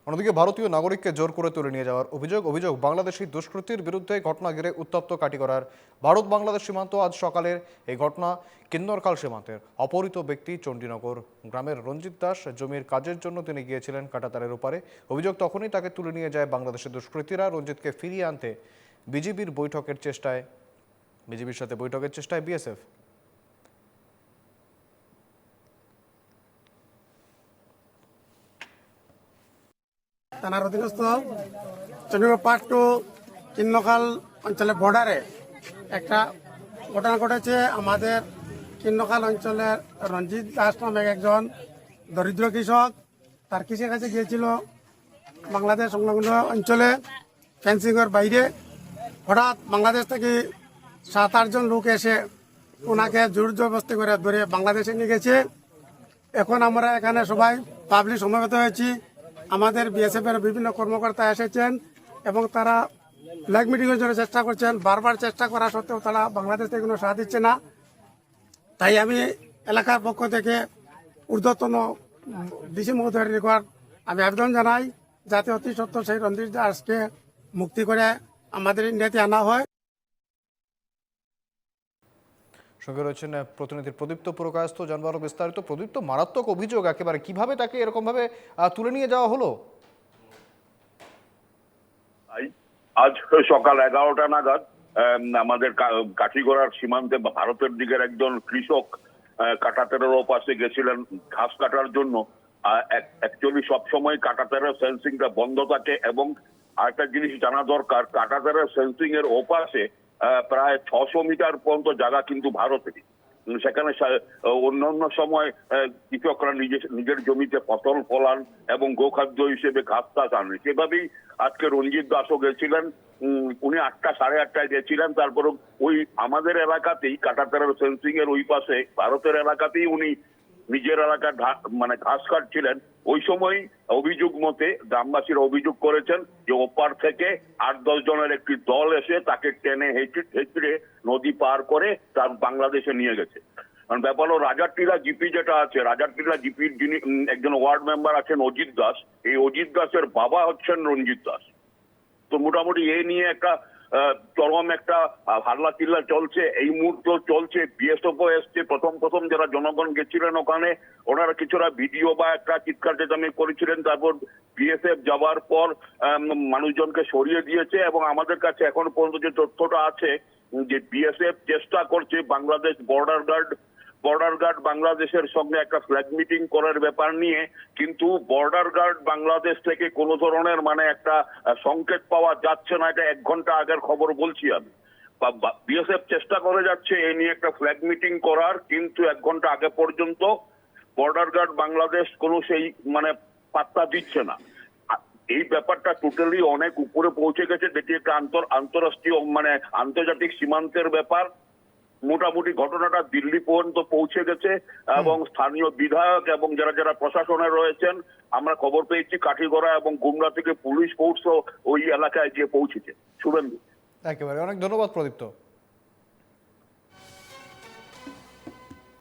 অন্যদিকে ভারতীয় নাগরিককে জোর করে তুলে নিয়ে যাওয়ার অভিযোগ বাংলাদেশি দুষ্কৃতীর বিরুদ্ধে ঘটনা ঘিরে উত্তপ্ত কাটিগড়ার ভারত বাংলাদেশ সীমান্ত। আজ সকালের এই ঘটনা কিন্নরখাল সীমান্তের। অপহৃত ব্যক্তি চণ্ডীনগর গ্রামের রঞ্জিত দাস। জমির কাজের জন্য তিনি গিয়েছিলেন কাঁটাতারের ওপারে। অভিযোগ, তখনই তাকে তুলে নিয়ে যায় বাংলাদেশের দুষ্কৃতীরা। রঞ্জিতকে ফিরিয়ে আনতে বিজিবির সাথে বৈঠকের চেষ্টায় বিএসএফ। থানার অধীনস্থ চণ্ডীগড় পার্ট টু কিন্নরখাল অঞ্চলের বর্ডারে একটা ঘটনা ঘটেছে। আমাদের কিন্নরখাল অঞ্চলের রঞ্জিত দাস নামে একজন দরিদ্র কৃষক, তার কৃষির কাছে গিয়েছিল বাংলাদেশ সংলগ্ন অঞ্চলে ফেন্সিংয়ের বাইরে। হঠাৎ বাংলাদেশ থেকে 7-8 জন লোক এসে ওনাকে জোর জবরদস্তি করে ধরে বাংলাদেশে নিয়ে গেছে। এখন আমরা এখানে সবাই পাবলিক সমবেত হয়েছি। আমাদের বিএসএফ এর বিভিন্ন কর্মকর্তা এসেছেন এবং তারা ফ্ল্যাগ মিটিংয়ের জন্য চেষ্টা করছেন। বারবার চেষ্টা করা সত্ত্বেও তারা বাংলাদেশ থেকে কোনো সাড়া দিচ্ছে না। তাই আমি এলাকার পক্ষ থেকে ঊর্ধ্বতন ডিসি মহোদয়ের নিকট আমি আবেদন জানাই যাতে অতি সত্ত্বর সেই রঞ্জিত দাসকে মুক্তি করে আমাদের ইন্ডিয়াতে আনা হয়। সঙ্গে রয়েছেন প্রতিনিধি প্রদীপ্ত পুরকায়স্থ। জানবো আরো বিস্তারিত। প্রদীপ্ত, মারাত্মক অভিযোগ একেবারে, কিভাবে তাকে এরকম ভাবে তুলে নিয়ে যাওয়া হলো? আজ সকাল 11টা নাগাদ আমাদের কাঠিগড়ার সীমান্তে ভারতের দিকের একজন কৃষক কাঁটাতারের ওপাশে গেছিলেন ঘাস কাটার জন্য। অ্যাকচুয়ালি সবসময় কাঁটাতারের ফেন্সিংটা বন্ধ থাকে এবং আরেকটা জিনিস জানা দরকার, কাঁটাতারের ফেন্সিং এর ওপাশে প্রায় 600 মিটার পর্যন্ত জায়গা কিন্তু ভারতেরই। সেখানে অন্যান্য সময় কৃষকরা নিজের জমিতে ফসল ফলান এবং গোখাদ্য হিসেবে ঘাস টাস আনেন। সেভাবেই আজকে রঞ্জিত দাসও গেছিলেন। উনি 8টা 8:30টায় গেছিলেন। তারপর ওই আমাদের এলাকাতেই কাঁটাতারের ফেন্সিং এর ওই পাশে ভারতের এলাকাতেই উনি নিজের এলাকার মানে ঘাস কাটছিলেন। ওই সময় অভিযোগ মতে গ্রামবাসীরা অভিযোগ করেছেন যে ওপার থেকে 8-10 জনের একটি দল এসে তাকে টেনে হেঁচড়ে নদী পার করে তার বাংলাদেশে নিয়ে গেছে। কারণ ব্যাপার হলো রাজারটিলা জিপি যেটা আছে, রাজারটিলা জিপির যিনি একজন ওয়ার্ড মেম্বার আছেন অজিত দাস, এই অজিত দাসের বাবা হচ্ছেন রঞ্জিত দাস। তো মোটামুটি এ নিয়ে একটা চরম একটা হাল্লা চিল্লা চলছে, এই মুহূর্তে চলছে। বিএসএফও এসছে। প্রথম যারা জনগণ গেছিলেন ওখানে ওনারা কিছুটা ভিডিও বা একটা চিৎকার চেঁচামেচি করেছিলেন। তারপর বিএসএফ যাওয়ার পর মানুষজনকে সরিয়ে দিয়েছে এবং আমাদের কাছে এখন পর্যন্ত যে তথ্যটা আছে যে বিএসএফ চেষ্টা করছে বাংলাদেশ বর্ডার গার্ড বাংলাদেশের সঙ্গে একটা ফ্ল্যাগ মিটিং করার ব্যাপার নিয়ে, কিন্তু বর্ডার গার্ড বাংলাদেশ থেকে কোনো ধরনের মানে একটা সংকেত পাওয়া যাচ্ছে না। এটা 1 ঘন্টা আগের খবর বলছি আমি। বিএসএফ চেষ্টা করে যাচ্ছে এ নিয়ে একটা ফ্ল্যাগ মিটিং করার, কিন্তু 1 ঘন্টা আগে পর্যন্ত বর্ডার গার্ড বাংলাদেশ কোনো সেই মানে পাত্তা দিচ্ছে না। এই ব্যাপারটা টোটালি অনেক উপরে পৌঁছে গেছে, যেটি একটা আন্তরাষ্ট্রীয় মানে আন্তর্জাতিক সীমান্তের ব্যাপার। মোটামুটি ঘটনাটা দিল্লি পর্যন্ত পৌঁছে গেছে এবং স্থানীয় বিধায়ক এবং যারা প্রশাসনে রয়েছেন, আমরা খবর পেয়েছি কাঠিগড়া এবং গুমরা থেকে পুলিশ ফোর্সও ওই এলাকায় গিয়ে পৌঁছেছে। শুভেন্দু, একেবারে অনেক ধন্যবাদ প্রদীপ্ত।